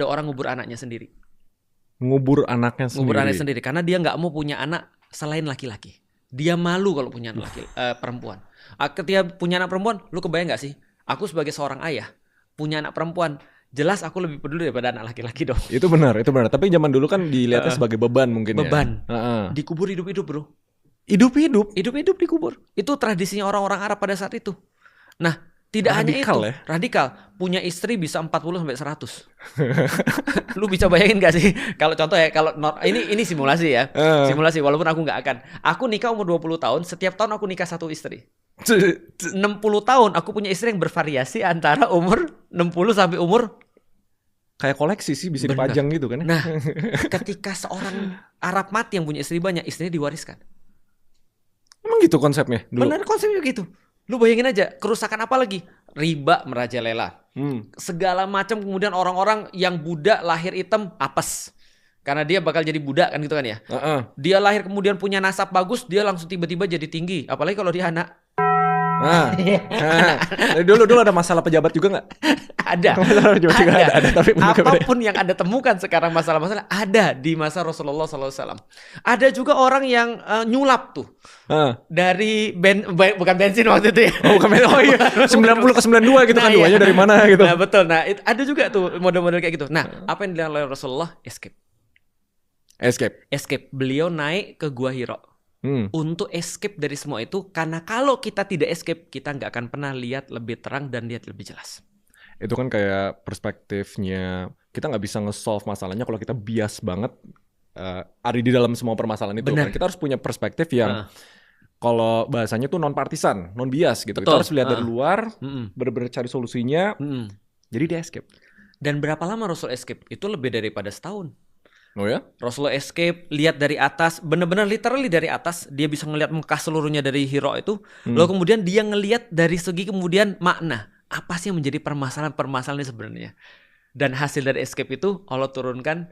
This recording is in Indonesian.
ada orang ngubur anaknya sendiri. Ngubur anaknya Ngubur anaknya sendiri. sendiri karena dia nggak mau punya anak selain laki-laki. Dia malu kalau punya anak perempuan. Ketika punya anak perempuan, lu kebayang nggak sih? Aku sebagai seorang ayah punya anak perempuan, jelas aku lebih peduli daripada anak laki-laki dong. Itu benar. Tapi zaman dulu kan dilihatnya sebagai beban mungkin Beban. ya. Dikubur hidup-hidup, bro. Hidup-hidup Dikubur. Itu tradisinya orang-orang Arab pada saat itu. Nah, tidak Radikal hanya itu, ya? radikal. Punya istri bisa 40 sampai 100. Lu bisa bayangin gak sih? Kalau contoh ya, kalau ini simulasi ya. Simulasi walaupun aku nggak akan. Aku nikah umur 20 tahun, setiap tahun aku nikah 1 istri. 60 tahun aku punya istri yang bervariasi antara umur 60 sampai umur kayak koleksi sih, bisa Bener. dipajang gitu kan. Nah, ketika seorang Arab mati yang punya istri banyak, istrinya diwariskan. Emang gitu konsepnya dulu? Benar, konsepnya gitu. Lu bayangin aja, kerusakan apa lagi? Riba merajalela. Segala macam, kemudian orang-orang yang budak lahir hitam apes. Karena dia bakal jadi budak kan gitu kan ya. Dia lahir kemudian punya nasab bagus, dia langsung tiba-tiba jadi tinggi. Apalagi kalau dia anak. Dulu ada masalah pejabat juga nggak? Ada. Tapi apapun yang Anda temukan sekarang masalah-masalah ada di masa Rasulullah SAW. Ada juga orang yang nyulap tuh. Dari bukan bensin waktu itu ya. Oh, bukan bensin. Oh iya. 90 ke 92 gitu kan, duanya dari mana gitu. Nah, betul. Nah, ada juga tuh model-model kayak gitu. Nah, apa yang dilakukan oleh Rasulullah? Escape. Beliau naik ke Gua Hira. Untuk escape dari semua itu, karena kalau kita tidak escape, kita nggak akan pernah lihat lebih terang dan lihat lebih jelas. Itu kan kayak perspektifnya, kita nggak bisa nge-solve masalahnya kalau kita bias banget ada di dalam semua permasalahan itu. Kan kita harus punya perspektif yang kalau bahasanya tuh non-partisan, non-bias gitu. Betul. Kita harus lihat dari luar, bener-bener cari solusinya, jadi dia escape. Dan berapa lama Rasul escape? Itu lebih daripada setahun. Oh ya? Rasulullah escape, lihat dari atas, benar-benar literally dari atas, dia bisa ngelihat Mekah seluruhnya dari Hira itu. Lalu kemudian dia ngelihat dari segi kemudian makna, apa sih yang menjadi permasalahan-permasalahan ini sebenarnya. Dan hasil dari escape itu Allah turunkan